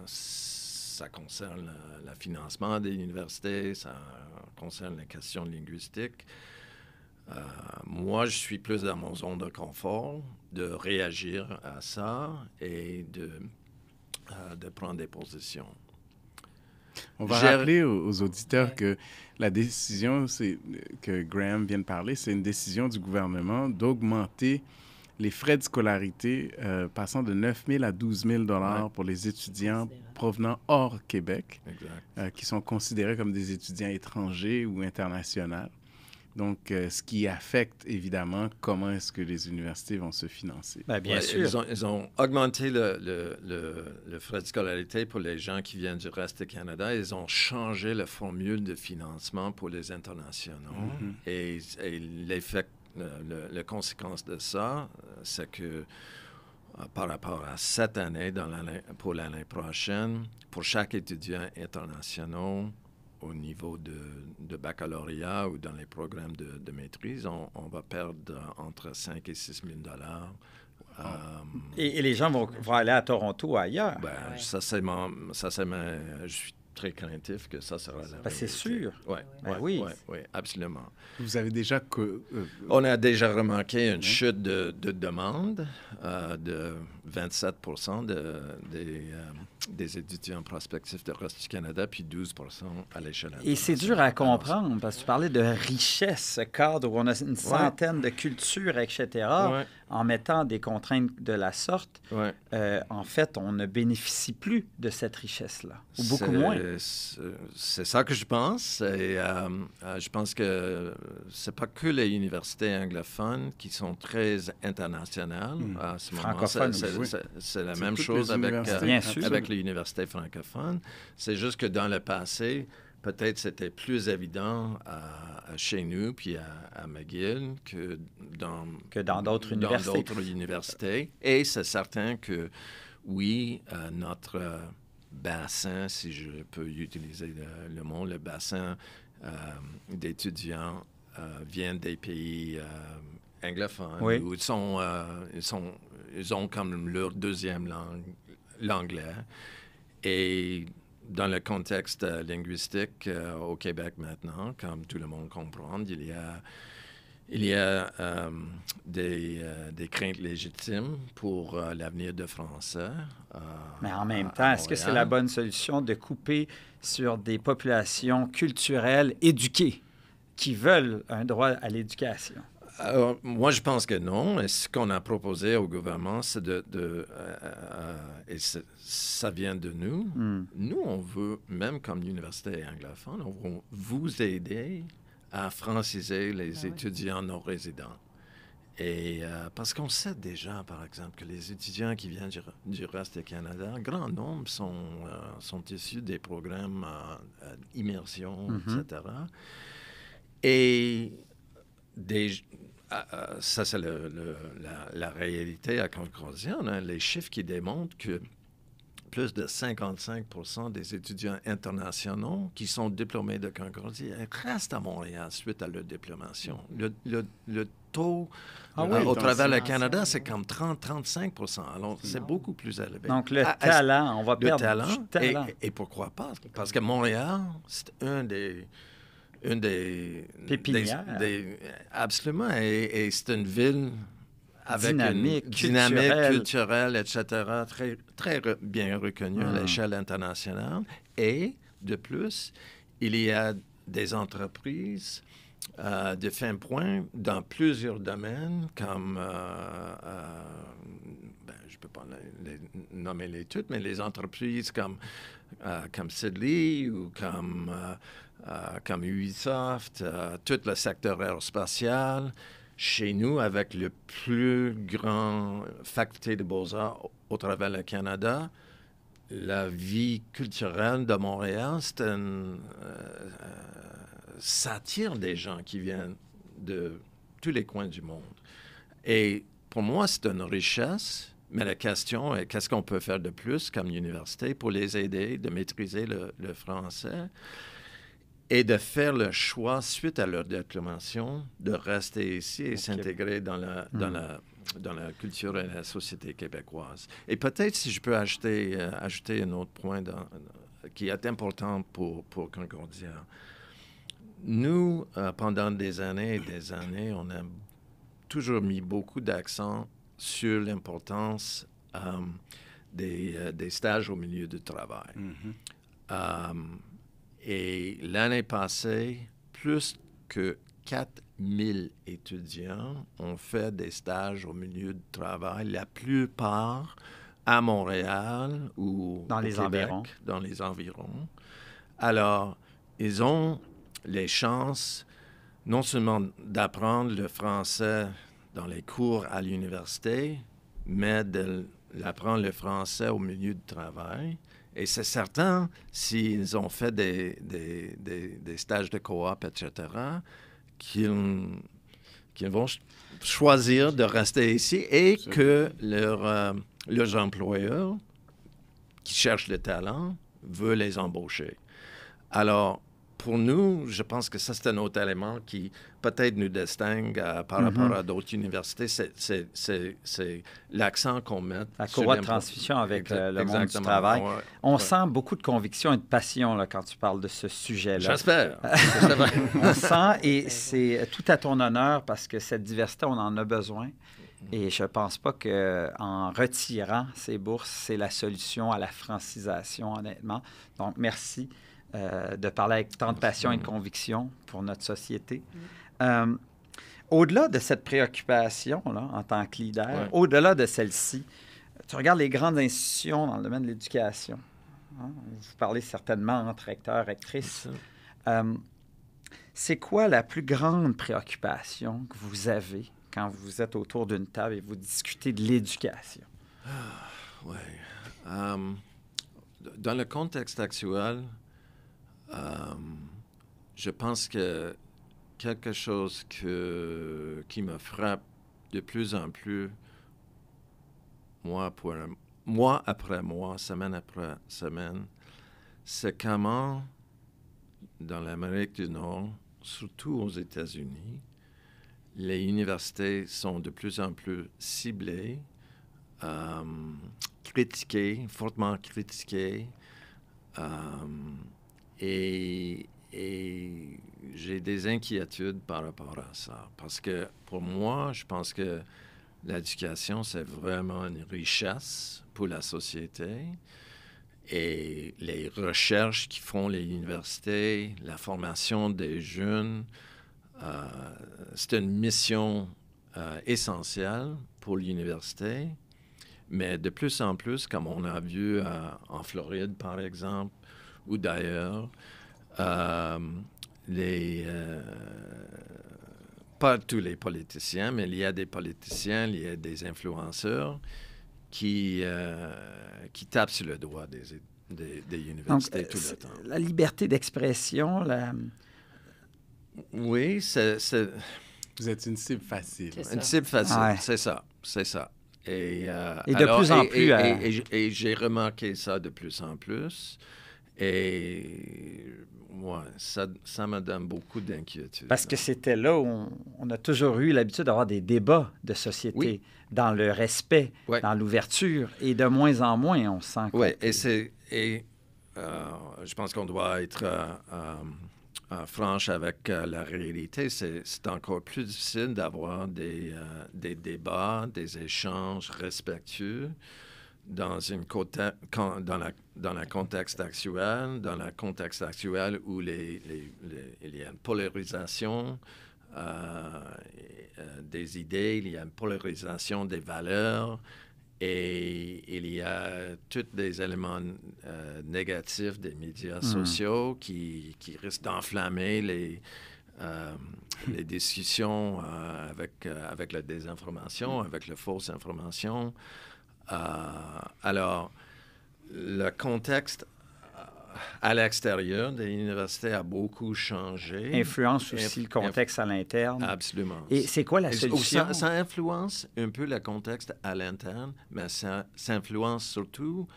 Ça concerne le financement des universités, ça concerne les questions linguistiques. Moi, je suis plus dans mon zone de confort, de réagir à ça et de prendre des positions. On va rappeler aux auditeurs que la décision que Graham vient de parler, c'est une décision du gouvernement d'augmenter les frais de scolarité passant de 9 000 à 12 000 $ pour les étudiants provenant hors Québec, qui sont considérés comme des étudiants étrangers ou internationaux. Donc, ce qui affecte évidemment comment est-ce que les universités vont se financer. Bien sûr. Ils ont augmenté le frais de scolarité pour les gens qui viennent du reste du Canada. Ils ont changé la formule de financement pour les internationaux. Et l'effet, la conséquence de ça, c'est que par rapport à cette année, pour l'année prochaine, pour chaque étudiant international, au niveau de baccalauréat ou dans les programmes de maîtrise, on va perdre entre 5 et 6 000 $. Et les gens vont aller à Toronto ou ailleurs. Je suis très craintif que ça sera la c'est sûr. Oui, absolument. Vous avez déjà... On a déjà remarqué une chute de demande de 27 % des étudiants prospectifs de reste du Canada, puis 12 % à l'échelle internationale. Et c'est dur à comprendre, parce que tu parlais de richesse, ce cadre où on a une centaine de cultures, etc. En mettant des contraintes de la sorte, en fait, on ne bénéficie plus de cette richesse-là, ou beaucoup moins. C'est ça que je pense. Et je pense que c'est pas que les universités anglophones qui sont très internationales à ce moment. C'est la même chose avec les universités francophones. C'est juste que dans le passé, peut-être c'était plus évident chez nous puis à McGill que dans d'autres universités. Et c'est certain que, oui, notre bassin, si je peux utiliser le mot, le bassin d'étudiants vient des pays anglophones où ils ont comme leur deuxième langue l'anglais. Et dans le contexte linguistique au Québec maintenant, comme tout le monde comprend, il y a des craintes légitimes pour l'avenir de français. Mais en même temps, est-ce que c'est la bonne solution de couper sur des populations culturelles éduquées qui veulent un droit à l'éducation? Moi, je pense que non. Et ce qu'on a proposé au gouvernement, c'est et ça vient de nous. Nous, on veut, même comme l'université anglophone, on veut vous aider à franciser les étudiants non résidents. Et parce qu'on sait déjà, par exemple, que les étudiants qui viennent du reste du Canada, un grand nombre sont issus des programmes d'immersion, etc. Et ça, c'est la réalité à Concordia. On a les chiffres qui démontrent que plus de 55% des étudiants internationaux qui sont diplômés de Concordia restent à Montréal suite à leur diplomation. Le taux au travers du Canada, c'est comme 30-35%. Alors, c'est beaucoup plus élevé. Donc, le talent, on va perdre talent, du talent. Et pourquoi pas? Parce que Montréal, c'est une des pépinières. Absolument. Et c'est une ville avec dynamique, une dynamique culturelle, etc., très, très bien reconnue à l'échelle internationale. Et de plus, il y a des entreprises de fin point dans plusieurs domaines, comme, je ne peux pas les nommer les toutes, mais les entreprises comme Sidley ou comme Ubisoft, tout le secteur aérospatial. Chez nous, avec le plus grand faculté de beaux-arts au travers le Canada, la vie culturelle de Montréal, ça attire des gens qui viennent de tous les coins du monde. Et pour moi, c'est une richesse, mais la question est qu'est-ce qu'on peut faire de plus comme université pour les aider de maîtriser le français et de faire le choix, suite à leur diplomation, de rester ici et s'intégrer dans la culture et la société québécoise. Et peut-être, si je peux ajouter un autre point qui est important pour Concordia. Nous, pendant des années et des années, on a toujours mis beaucoup d'accent sur l'importance des stages au milieu du travail. Et l'année passée, plus que 4000 étudiants ont fait des stages au milieu du travail, la plupart à Montréal ou dans au les Québec, environs. dans les environs. Alors, ils ont les chances non seulement d'apprendre le français dans les cours à l'université, mais d'apprendre le français au milieu du travail. Et c'est certain, s'ils ont fait des stages de coop, etc., qu'ils vont choisir de rester ici et que leurs employeurs qui cherchent le talent veulent les embaucher. Alors, pour nous, je pense que ça, c'est un autre élément qui peut-être nous distingue par rapport à d'autres universités. C'est l'accent qu'on met La sur courroie de transmission avec le monde du travail. On sent beaucoup de conviction et de passion là, quand tu parles de ce sujet-là. J'espère. On sent, et c'est tout à ton honneur parce que cette diversité, on en a besoin. Et je ne pense pas qu'en retirant ces bourses, c'est la solution à la francisation, honnêtement. Donc, merci de parler avec tant de passion et de conviction pour notre société. Au-delà de cette préoccupation là, en tant que leader, au-delà de celle-ci, tu regardes les grandes institutions dans le domaine de l'éducation. Hein? Vous parlez certainement entre recteurs, rectrices. C'est quoi la plus grande préoccupation que vous avez quand vous êtes autour d'une table et vous discutez de l'éducation? Oui. Dans le contexte actuel, je pense que quelque chose qui me frappe de plus en plus, mois après mois, semaine après semaine, c'est comment, dans l'Amérique du Nord, surtout aux États-Unis, les universités sont de plus en plus ciblées, critiquées, fortement critiquées, et j'ai des inquiétudes par rapport à ça. Parce que pour moi, je pense que l'éducation, c'est vraiment une richesse pour la société. Et les recherches qui font les universités, la formation des jeunes, c'est une mission essentielle pour l'université. Mais de plus en plus, comme on a vu en Floride, par exemple, ou d'ailleurs, pas tous les politiciens, mais il y a des politiciens, il y a des influenceurs qui tapent sur le doigt des universités. Donc, tout le temps. La liberté d'expression, Oui, Vous êtes une cible facile. C'est ça. Une cible facile, Ouais. c'est ça. Et de plus en plus, Et j'ai remarqué ça de plus en plus. Et ça me donne beaucoup d'inquiétude. Parce que c'était là où on a toujours eu l'habitude d'avoir des débats de société, Oui. dans le respect, Ouais. dans l'ouverture, et de moins en moins, on sent que... Oui, je pense qu'on doit être franche avec la réalité. C'est encore plus difficile d'avoir des débats, des échanges respectueux dans le contexte actuel où il y a une polarisation des idées, il y a une polarisation des valeurs et il y a tous des éléments négatifs des médias sociaux qui risquent d'enflammer les discussions avec la désinformation, avec la fausse information. Alors, le contexte à l'extérieur des universités a beaucoup changé. Influence aussi le contexte à l'interne. Absolument. Et c'est quoi la solution? Ça influence un peu le contexte à l'interne, mais ça influence surtout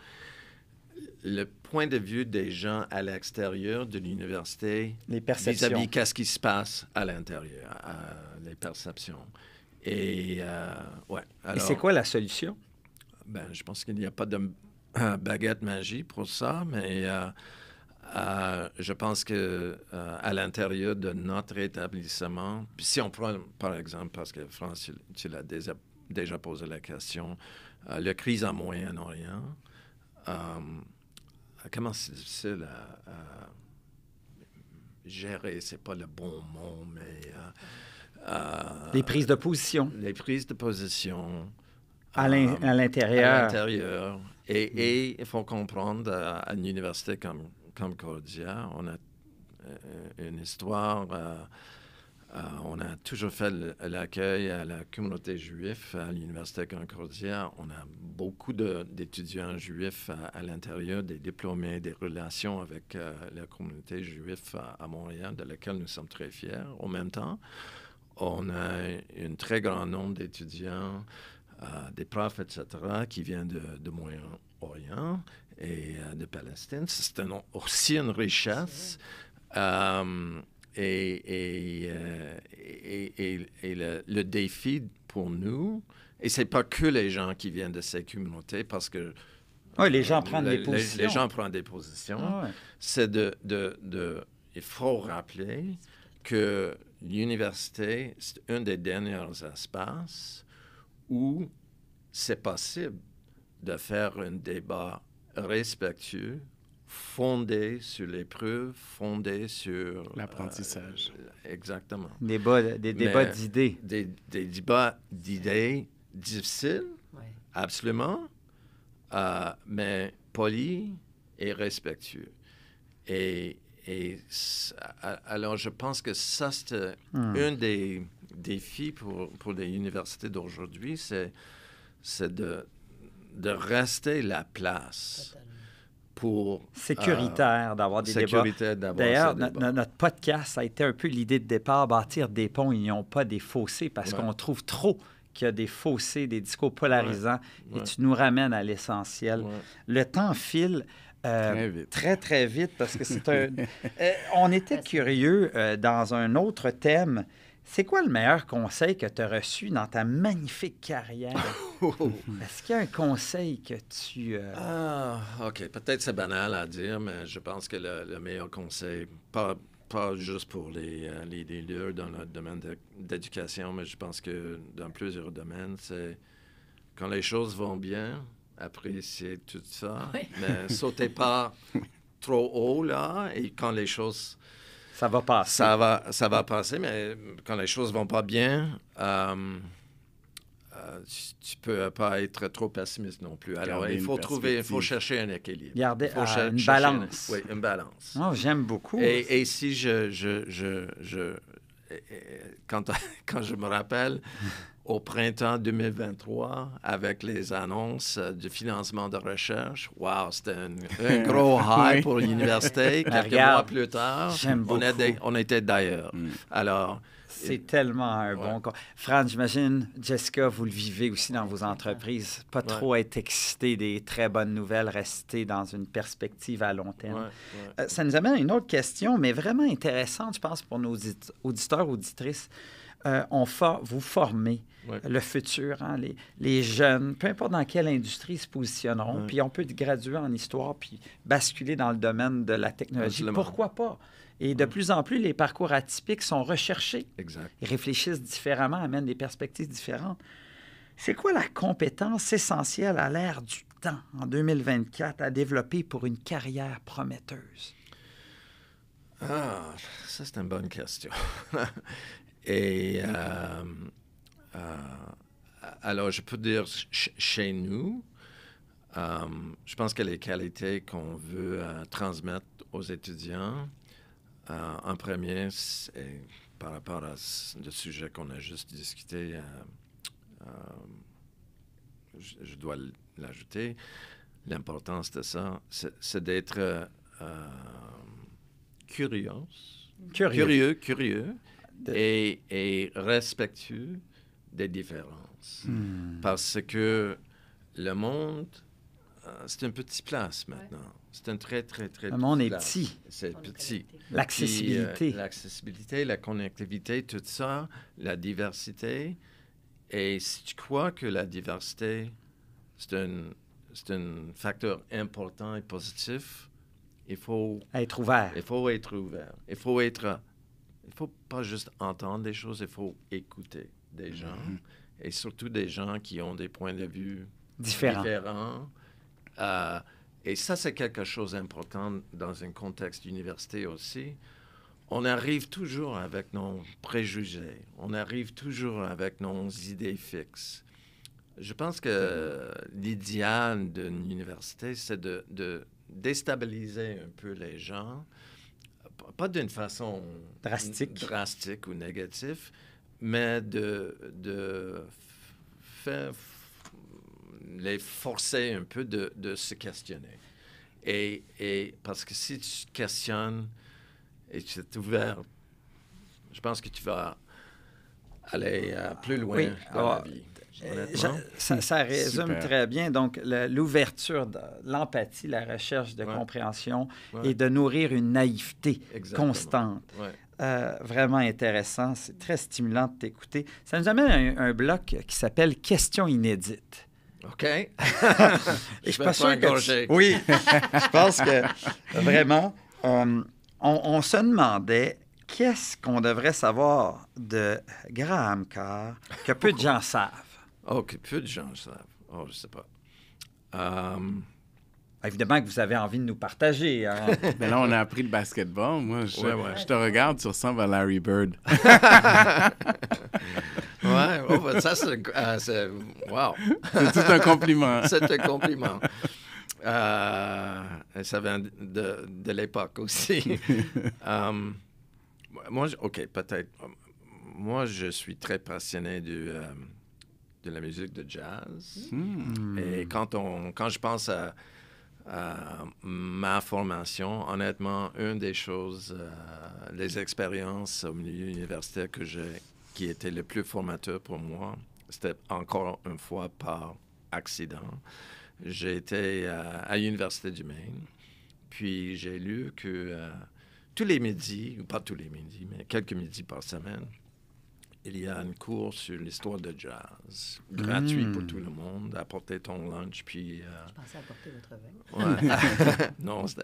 le point de vue des gens à l'extérieur de l'université Les perceptions. vis-à-vis qu'est-ce qui se passe à l'intérieur, les perceptions. Et Et c'est quoi la solution? Je pense qu'il n'y a pas de baguette magie pour ça, mais je pense que à l'intérieur de notre établissement, puis si on prend par exemple, parce que France, tu l'as déjà posé la question, la crise en Moyen-Orient, comment c'est difficile à gérer, c'est pas le bon mot, mais Les prises de position. Les prises de position. À l'intérieur. À l'intérieur. Et il faut comprendre, à une université comme Concordia, on a une histoire. On a toujours fait l'accueil à la communauté juive à l'université Concordia. On a beaucoup d'étudiants juifs à l'intérieur, des diplômés, des relations avec la communauté juive à Montréal, de laquelle nous sommes très fiers. En même temps, on a un très grand nombre d'étudiants, des profs, etc., qui viennent de Moyen-Orient et de Palestine. C'est aussi une richesse. Et le défi pour nous, et c'est pas que les gens qui viennent de ces communautés, parce que oui, les gens prennent des positions. Les gens prennent des positions. Ah ouais. C'est il faut rappeler que l'université, c'est un des derniers espaces où c'est possible de faire un débat respectueux, fondé sur les preuves, fondé sur... l'apprentissage. Exactement. Des débats d'idées. Des débats d'idées difficiles, Ouais. absolument, mais polis et respectueux. Alors, je pense que ça, c'est un des défis pour les universités d'aujourd'hui, c'est de rester la place pour... Sécuritaire d'avoir des débats. D'ailleurs, notre podcast a été un peu l'idée de départ, bâtir des ponts, ils n'ont pas des fossés, parce qu'on trouve trop qu'il y a des fossés, des discours polarisants, et tu nous ramènes à l'essentiel. Ouais. Le temps file Très vite. très, très vite, parce que c'est un... on était curieux dans un autre thème. C'est quoi le meilleur conseil que tu as reçu dans ta magnifique carrière? Est-ce qu'il y a un conseil que tu... OK. Peut-être c'est banal à dire, mais je pense que le meilleur conseil, pas juste pour les leaders dans le domaine d'éducation, mais je pense que dans plusieurs domaines, c'est quand les choses vont bien, apprécier tout ça, mais sautez pas trop haut, là, et quand les choses... Ça va passer. Ça va passer, mais quand les choses vont pas bien, tu peux pas être trop pessimiste non plus. Alors, il faut chercher un équilibre. Garder une chercher balance. Oui, une balance. Oh, j'aime beaucoup. Et si quand je me rappelle, au printemps 2023, avec les annonces du financement de recherche, wow, c'était un gros high pour l'université. Quelques mois plus tard, on était d'ailleurs. Alors, c'est tellement un bon cas. Fran, j'imagine, Jessica, vous le vivez aussi dans vos entreprises. Pas trop être excité des très bonnes nouvelles, rester dans une perspective à long terme. Ça nous amène à une autre question, mais vraiment intéressante, je pense, pour nos auditeurs, auditrices. Vous formez le futur, hein, les jeunes, peu importe dans quelle industrie ils se positionneront, puis on peut graduer en histoire puis basculer dans le domaine de la technologie. Absolument. Pourquoi pas? Et de plus en plus, les parcours atypiques sont recherchés. Exact. Ils réfléchissent différemment, amènent des perspectives différentes. C'est quoi la compétence essentielle à l'ère du temps, en 2024, à développer pour une carrière prometteuse? Ah, ça, c'est une bonne question. Et alors, je peux dire, chez nous, je pense que les qualités qu'on veut transmettre aux étudiants, en premier, c'est, par rapport à le sujet qu'on a juste discuté, je dois l'ajouter, l'importance de ça, c'est d'être curieux. Et respectueux des différences. Parce que le monde, c'est une petite place maintenant. C'est une très, très, très petite place. Le monde est place. petit. C'est petit. L'accessibilité. L'accessibilité, la connectivité, tout ça, la diversité. Et si tu crois que la diversité, c'est un facteur important et positif, il faut être ouvert. Il faut être ouvert. Il faut pas juste entendre des choses, il faut écouter des gens, et surtout des gens qui ont des points de vue différents. Et ça, c'est quelque chose d'important dans un contexte d'université aussi. On arrive toujours avec nos préjugés, on arrive toujours avec nos idées fixes. Je pense que l'idéal d'une université, c'est de déstabiliser un peu les gens, pas d'une façon drastique ou négative, mais de faire les forcer un peu de se questionner. Et parce que si tu te questionnes et tu es ouvert, je pense que tu vas aller plus loin dans la vie. Ça résume très bien. Donc, l'ouverture, l'empathie, la recherche de compréhension et de nourrir une naïveté constante. Vraiment intéressant. C'est très stimulant de t'écouter. Ça nous amène à un bloc qui s'appelle « Questions inédites ». OK. Et je suis pas sûr que oui, je pense que vraiment, on se demandait qu'est-ce qu'on devrait savoir de Graham Carr que peu de gens savent. Oh, que peu de gens savent. Oh, je sais pas. Évidemment que vous avez envie de nous partager. Hein? Mais là, on a appris le basketball. Moi, je te regarde, tu ressembles à Larry Bird. Ça, c'est... Wow! C'est tout un compliment. C'est un compliment. Ça vient de l'époque aussi. Moi, peut-être. Moi, je suis très passionné de la musique de jazz. Et quand je pense à ma formation, honnêtement, une des choses, les expériences au milieu universitaire qui était le plus formateur pour moi, c'était encore une fois par accident. J'ai été à l'Université du Maine, puis j'ai lu que tous les midis, ou pas tous les midis, mais quelques midis par semaine, il y a un cours sur l'histoire de jazz, gratuit pour tout le monde, apporter ton lunch, puis... Je pensais apporter votre vin. Ouais. Non, c'était...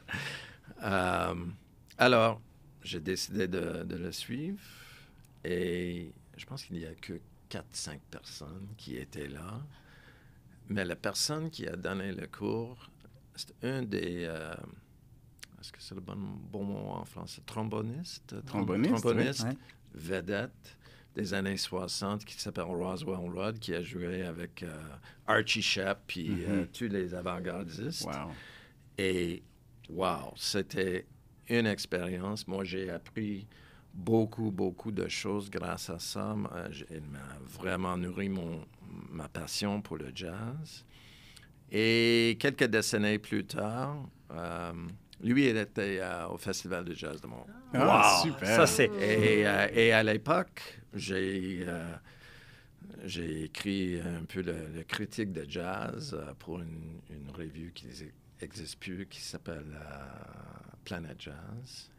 alors, j'ai décidé de le suivre, et je pense qu'il n'y a que 4-5 personnes qui étaient là, mais la personne qui a donné le cours, c'est un des... est-ce que c'est le bon mot en français? Tromboniste, oui. vedette des années 60 qui s'appelle Roswell Rudd, qui a joué avec Archie Shepp puis tous les avant-gardistes. Wow. Et c'était une expérience. Moi, j'ai appris beaucoup, beaucoup de choses grâce à ça. Elle m'a vraiment nourri ma passion pour le jazz. Et quelques décennies plus tard, lui, il était au Festival de jazz de Montréal. Ah, Wow! super. Ça, c'est... Et à l'époque, j'ai écrit un peu le critique de jazz pour une revue qui n'existe plus, qui s'appelle Planet Jazz.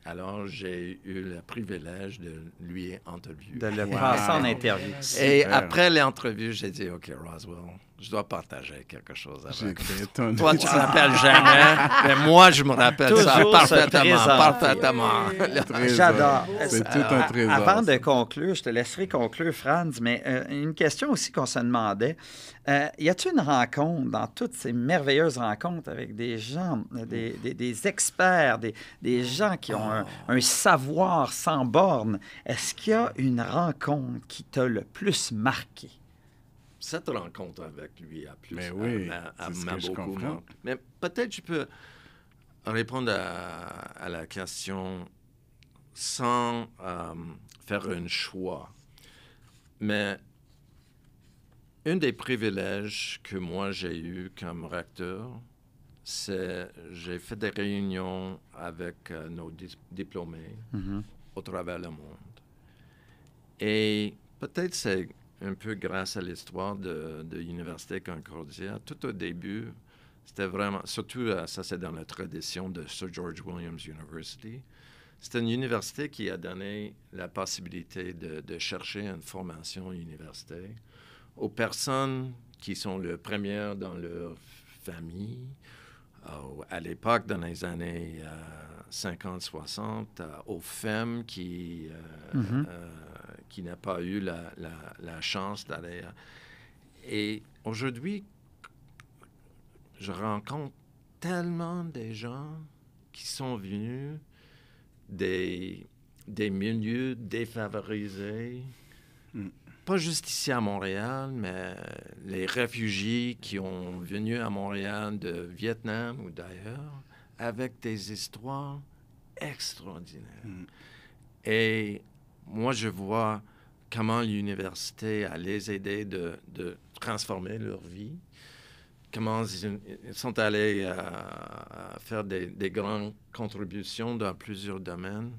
Alors, j'ai eu le privilège de lui interviewer. De le passer en interview. Et Super. après l'entrevue, j'ai dit, OK, Roswell, je dois partager quelque chose avec toi. J'étais étonné. Toi, tu ne te rappelles jamais, mais moi, je me rappelle ça Toujours se parfaitement, présenter. parfaitement. Trésor. J'adore. C'est tout un trésor. Avant de ça. conclure, je te laisserai conclure, Franz, mais une question aussi qu'on se demandait. Y a-t-il une rencontre, dans toutes ces merveilleuses rencontres avec des gens, des experts, des gens qui ont un savoir sans borne, est-ce qu'il y a une rencontre qui t'a le plus marqué? Cette rencontre avec lui a plus Mais oui, c'est ce m'a que je beaucoup comprends. marqué. Mais peut-être je peux répondre à la question sans faire un choix. Mais un des privilèges que moi j'ai eu comme recteur, c'est j'ai fait des réunions avec nos diplômés au travers le monde. Et peut-être c'est un peu grâce à l'histoire de l'Université Concordia. Tout au début, c'était vraiment, surtout ça c'est dans la tradition de Sir George Williams University, c'était une université qui a donné la possibilité de chercher une formation universitaire aux personnes qui sont les premières dans leur famille. À l'époque, dans les années 50-60, aux femmes qui n'ont pas eu la chance d'aller. Et aujourd'hui, je rencontre tellement de gens qui sont venus des milieux défavorisés, pas juste ici à Montréal, mais les réfugiés qui ont venu à Montréal de Vietnam ou d'ailleurs, avec des histoires extraordinaires. Et moi, je vois comment l'université a les aidé de transformer leur vie, comment ils sont allés faire des grandes contributions dans plusieurs domaines.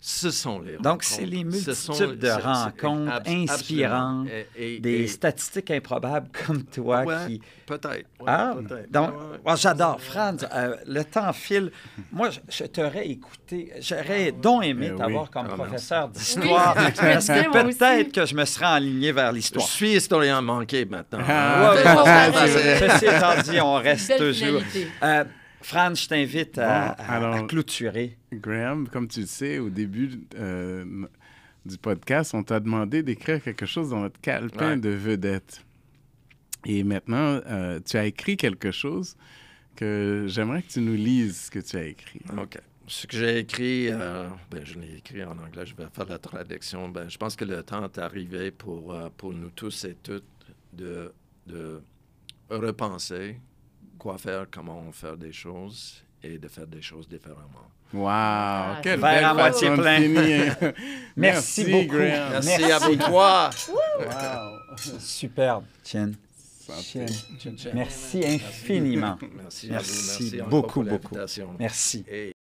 Ce sont les rencontres. Donc, c'est les multiples de rencontres inspirantes, des statistiques improbables comme toi qui... Peut-être. Peut-être. Donc, j'adore. Franz, le temps file. Moi, je t'aurais écouté. J'aurais donc aimé t'avoir comme professeur d'histoire. Oui, parce que moi aussi. peut-être que je me serais aligné vers Je l'histoire. suis historien manqué maintenant. Ceci étant dit, on reste Belle toujours... finalité. Franz, je t'invite à clôturer. Graham, comme tu le sais, au début du podcast, on t'a demandé d'écrire quelque chose dans notre calepin de vedette. Et maintenant, tu as écrit quelque chose que j'aimerais que tu nous lises ce que tu as écrit. OK. Ce que j'ai écrit, je l'ai écrit en anglais, je vais faire la traduction. Je pense que le temps est arrivé pour nous tous et toutes de repenser quoi faire, comment faire des choses et de faire des choses différemment. Wow! Quelle verre belle à moitié façon de plein. finir. Merci beaucoup. Graham. Merci à vous trois. Wow! Superbe, Tien. Santé. Merci infiniment. Merci à vous. Merci Merci encore beaucoup, pour beaucoup. l'invitation. Merci. Et